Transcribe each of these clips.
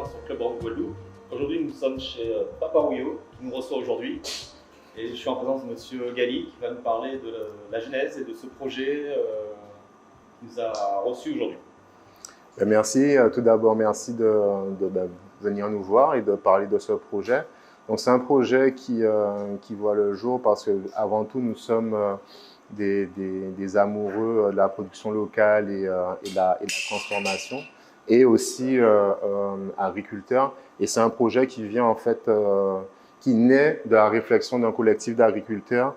sur Club Rhum Guadeloupe. Aujourd'hui, nous sommes chez Papa Rouillot, qui nous reçoit aujourd'hui. Et je suis en présence de Monsieur Gali, qui va nous parler de la genèse et de ce projet qui nous a reçus aujourd'hui. Merci. Tout d'abord, merci de venir nous voir et de parler de ce projet. Donc, c'est un projet qui voit le jour parce que, avant tout, nous sommes des amoureux de la production locale et de la transformation, et aussi agriculteurs. Et c'est un projet qui vient en fait, qui naît de la réflexion d'un collectif d'agriculteurs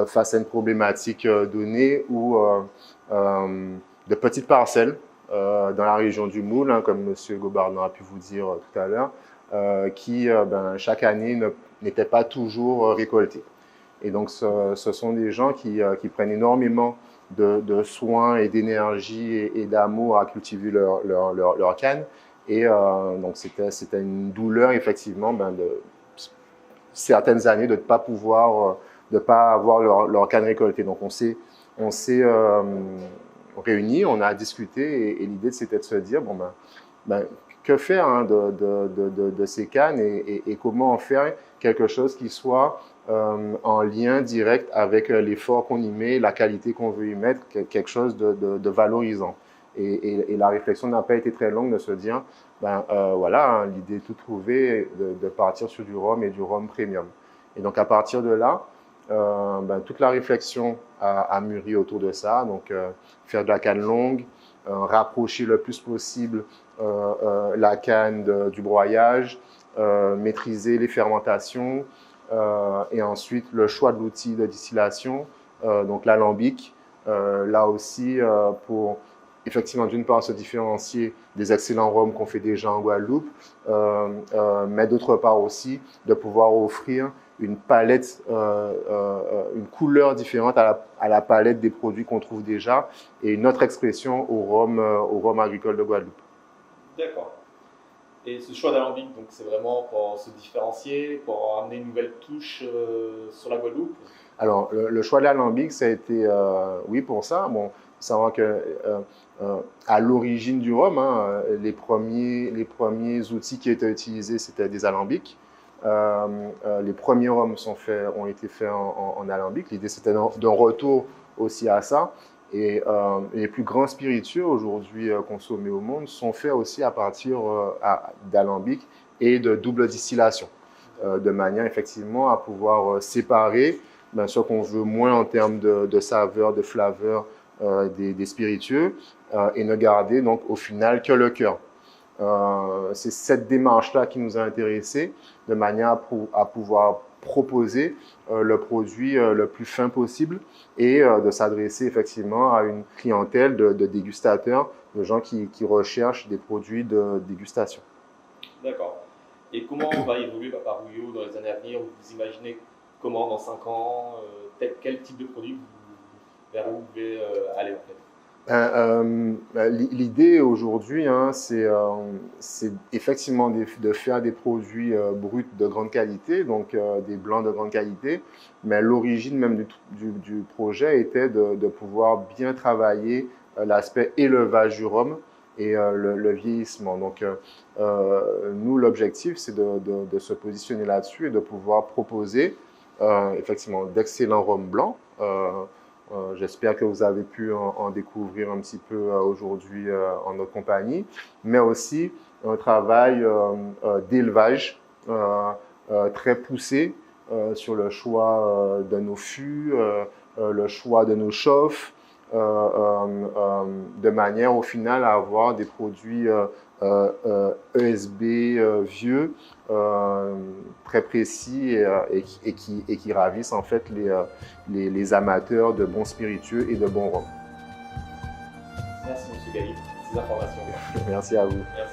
face à une problématique donnée où de petites parcelles dans la région du Moule, hein, comme M. Gobardon a pu vous dire tout à l'heure, qui chaque année n'étaient pas toujours récoltées. Et donc, ce sont des gens qui prennent énormément de soins et d'énergie et d'amour à cultiver leur canne. Et donc, c'était une douleur, effectivement, de certaines années de ne pas pouvoir, de pas avoir leur canne récoltée. Donc, on s'est réunis, on a discuté, et l'idée, c'était de se dire, que faire hein, de ces cannes et comment en faire quelque chose qui soit en lien direct avec l'effort qu'on y met, la qualité qu'on veut y mettre, quelque chose de valorisant. Et la réflexion n'a pas été très longue de se dire, voilà, hein, l'idée est tout trouvée de partir sur du rhum et du rhum premium. Et donc à partir de là, toute la réflexion a mûri autour de ça. Donc faire de la canne longue, rapprocher le plus possible la canne du broyage, maîtriser les fermentations, et ensuite le choix de l'outil de distillation, donc l'alambic, là aussi pour effectivement d'une part se différencier des excellents rhums qu'on fait déjà en Guadeloupe, mais d'autre part aussi de pouvoir offrir une palette, une couleur différente à la palette des produits qu'on trouve déjà, et une autre expression au rhum agricole de Guadeloupe. D'accord. Et ce choix d'alambic, donc c'est vraiment pour se différencier, pour amener une nouvelle touche sur la Guadeloupe? Alors, le choix de l'alambic, ça a été, oui, pour ça. Bon, savoir que à l'origine du rhum, hein, les premiers outils qui étaient utilisés, c'était des alambics. Les premiers rhums ont été faits en alambic. L'idée, c'était d'un retour aussi à ça. Et les plus grands spiritueux aujourd'hui consommés au monde sont faits aussi à partir d'alambic et de double distillation, de manière effectivement à pouvoir séparer ce qu'on veut moins en termes de saveur, de flaveur des spiritueux, et ne garder donc au final que le cœur. C'est cette démarche-là qui nous a intéressés, de manière à pouvoir proposer le produit le plus fin possible, et de s'adresser effectivement à une clientèle de dégustateurs, de gens qui recherchent des produits de dégustation. D'accord. Et comment va évoluer Papa Rouillot dans les années à venir? Vous imaginez comment dans 5 ans, quel type de produit vers où vous voulez aller en fait? L'idée aujourd'hui, hein, c'est effectivement de faire des produits bruts de grande qualité, donc des blancs de grande qualité, mais l'origine même du projet était de pouvoir bien travailler l'aspect élevage du rhum et le vieillissement. Donc nous, l'objectif, c'est de se positionner là-dessus et de pouvoir proposer effectivement d'excellents rhums blancs. J'espère que vous avez pu en découvrir un petit peu aujourd'hui en notre compagnie, mais aussi un travail d'élevage très poussé sur le choix de nos fûts, le choix de nos chauffes, de manière au final à avoir des produits ESB vieux, très précis, et qui ravissent en fait les amateurs de bons spiritueux et de bons rhums. Merci M. Gali pour ces informations. Merci à vous. Merci.